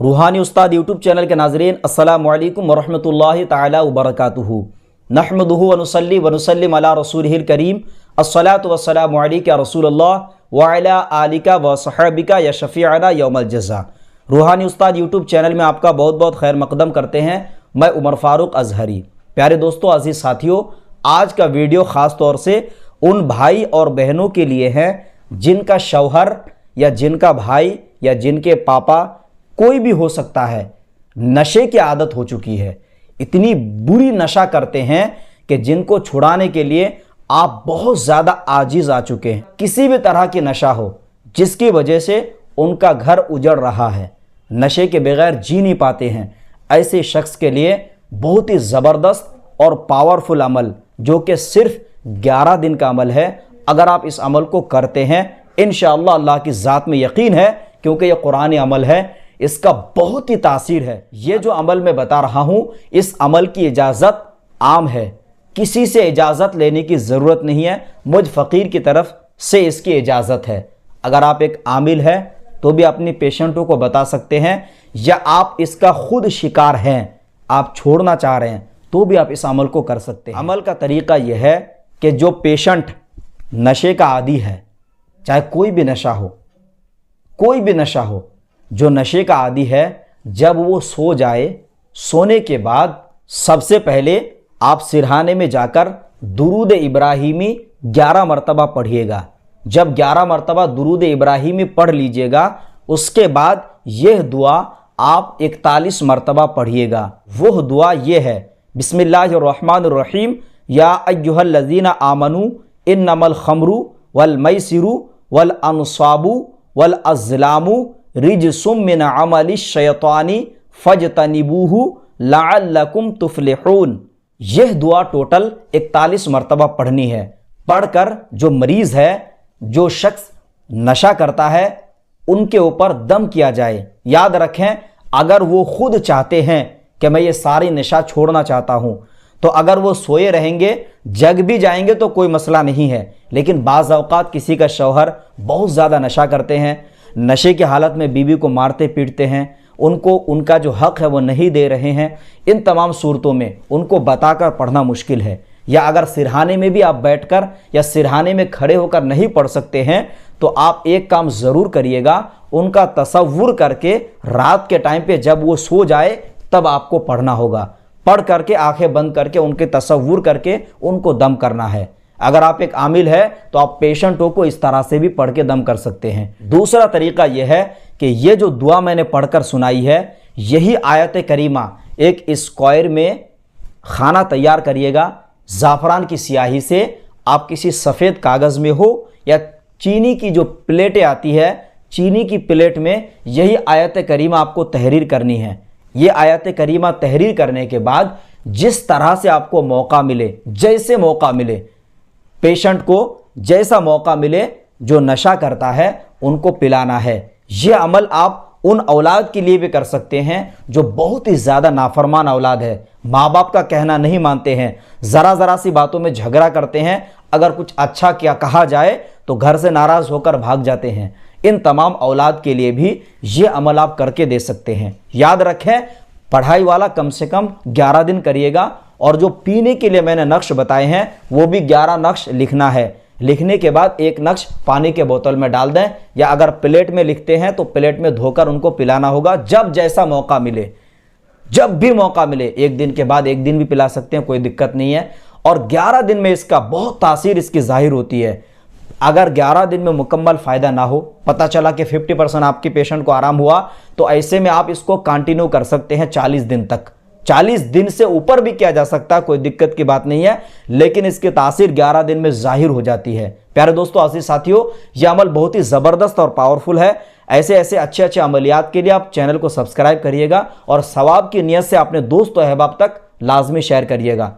रूहानी उस्ताद YouTube channel के नाज़रीन, अस्सलामु अलैकुम वरहमतुल्लाहि तआला वबरकातुहू। नहमदुहु व नुसल्ली व नुसल्लिम अला रसूलिहिल करीम। अस्सलातु वस्सलामु अलैका रसूलल्लाह व अला आलिका व सहाबिका या शफीअना यौमल जज़ा। रूहानी उस्ताद यूट्यूब चैनल में आपका बहुत बहुत खैर मकदम करते हैं। मैं उमर फारूक अजहरी। प्यारे दोस्तों, अजीज़ साथियों, आज का वीडियो ख़ास तौर से उन भाई और बहनों के लिए है जिनका शौहर या जिनका भाई या जिनके पापा, कोई भी हो सकता है, नशे की आदत हो चुकी है। इतनी बुरी नशा करते हैं कि जिनको छुड़ाने के लिए आप बहुत ज़्यादा आजिज आ चुके हैं। किसी भी तरह की नशा हो जिसकी वजह से उनका घर उजड़ रहा है, नशे के बगैर जी नहीं पाते हैं, ऐसे शख्स के लिए बहुत ही ज़बरदस्त और पावरफुल अमल, जो कि सिर्फ 11 दिन का अमल है, अगर आप इस अमल को करते हैं इंशाअल्लाह, अल्लाह की ज़ात में यकीन है, क्योंकि यह कुरानी अमल है, इसका बहुत ही तासीर है। ये जो अमल मैं बता रहा हूँ, इस अमल की इजाज़त आम है, किसी से इजाज़त लेने की ज़रूरत नहीं है, मुझ फ़कीर की तरफ से इसकी इजाज़त है। अगर आप एक आमिल है तो भी अपनी पेशेंटों को बता सकते हैं, या आप इसका खुद शिकार हैं, आप छोड़ना चाह रहे हैं तो भी आप इस अमल को कर सकते हैं। अमल का तरीका यह है कि जो पेशेंट नशे का आदी है, चाहे कोई भी नशा हो, कोई भी नशा हो, जो नशे का आदी है, जब वो सो जाए, सोने के बाद सबसे पहले आप सिरहाने में जाकर दुरूद इब्राहिमी 11 मरतबा पढ़िएगा। जब 11 मरतबा दुरूद इब्राहिमी पढ़ लीजिएगा, उसके बाद यह दुआ आप 41 मरतबा पढ़िएगा। वह दुआ यह है, बिस्मिल्लाहिर्रहमानिर्रहीम, या अय्युहल्लज़ीना आमनू इन्नमल खम्रु वल मैसिरु वल अनसाबु वल अज़लामु रिजसुम मिन अमलि शैतानी फजतनिबूहु लअल्लकुम तुफ्लिहून। यह दुआ टोटल 41 मरतबा पढ़नी है। पढ़कर जो मरीज़ है, जो शख्स नशा करता है, उनके ऊपर दम किया जाए। याद रखें, अगर वो खुद चाहते हैं कि मैं ये सारी नशा छोड़ना चाहता हूँ, तो अगर वो सोए रहेंगे, जग भी जाएंगे तो कोई मसला नहीं है। लेकिन बाज़ औक़ात किसी का शौहर बहुत ज़्यादा नशा करते हैं, नशे की हालत में बीवी को मारते पीटते हैं, उनको उनका जो हक़ है वो नहीं दे रहे हैं। इन तमाम सूरतों में उनको बताकर पढ़ना मुश्किल है। या अगर सिरहाने में भी आप बैठकर या सिरहाने में खड़े होकर नहीं पढ़ सकते हैं, तो आप एक काम ज़रूर करिएगा, उनका तसव्वुर करके रात के टाइम पे जब वो सो जाए तब आपको पढ़ना होगा। पढ़ करके आंखें बंद करके उनके तसव्वुर करके उनको दम करना है। अगर आप एक आमिल है तो आप पेशेंटों को इस तरह से भी पढ़ के दम कर सकते हैं। दूसरा तरीका यह है कि ये जो दुआ मैंने पढ़कर सुनाई है, यही आयत करीमा एक स्क्वायर में खाना तैयार करिएगा। ज़ाफ़रान की स्याही से आप किसी सफ़ेद कागज़ में हो या चीनी की जो प्लेटें आती है, चीनी की प्लेट में यही आयत करीमा आपको तहरीर करनी है। ये आयत करीमा तहरीर करने के बाद जिस तरह से आपको मौका मिले, जैसे मौका मिले, पेशेंट को जैसा मौका मिले, जो नशा करता है उनको पिलाना है। यह अमल आप उन औलाद के लिए भी कर सकते हैं जो बहुत ही ज़्यादा नाफरमान औलाद है, माँ बाप का कहना नहीं मानते हैं, ज़रा ज़रा सी बातों में झगड़ा करते हैं, अगर कुछ अच्छा क्या कहा जाए तो घर से नाराज़ होकर भाग जाते हैं। इन तमाम औलाद के लिए भी ये अमल आप करके दे सकते हैं। याद रखें, पढ़ाई वाला कम से कम 11 दिन करिएगा, और जो पीने के लिए मैंने नक्श बताए हैं वो भी 11 नक्श लिखना है। लिखने के बाद एक नक्श पानी के बोतल में डाल दें, या अगर प्लेट में लिखते हैं तो प्लेट में धोकर उनको पिलाना होगा, जब जैसा मौका मिले, जब भी मौका मिले। एक दिन के बाद एक दिन भी पिला सकते हैं, कोई दिक्कत नहीं है। और 11 दिन में इसका बहुत तासीर इसकी जाहिर होती है। अगर 11 दिन में मुकम्मल फ़ायदा ना हो, पता चला कि 50% आपके पेशेंट को आराम हुआ, तो ऐसे में आप इसको कंटिन्यू कर सकते हैं 40 दिन तक। 40 दिन से ऊपर भी किया जा सकता है, कोई दिक्कत की बात नहीं है, लेकिन इसकी तासीर 11 दिन में जाहिर हो जाती है। प्यारे दोस्तों, अजीज साथियों, यह अमल बहुत ही ज़बरदस्त और पावरफुल है। ऐसे ऐसे अच्छे अच्छे अमलियात के लिए आप चैनल को सब्सक्राइब करिएगा, और सवाब की नियत से अपने दोस्त और अहबाब तक लाजमी शेयर करिएगा।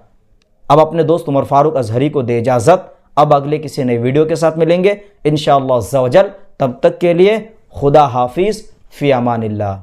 अब अपने दोस्त उमर फारूक अजहरी को दे इजाज़त। अब अगले किसी नई वीडियो के साथ मिलेंगे इंशाअल्लाह अज़्ज़ा वजल। तब तक के लिए खुदा हाफिज़, फ़ी अमानिल्लाह।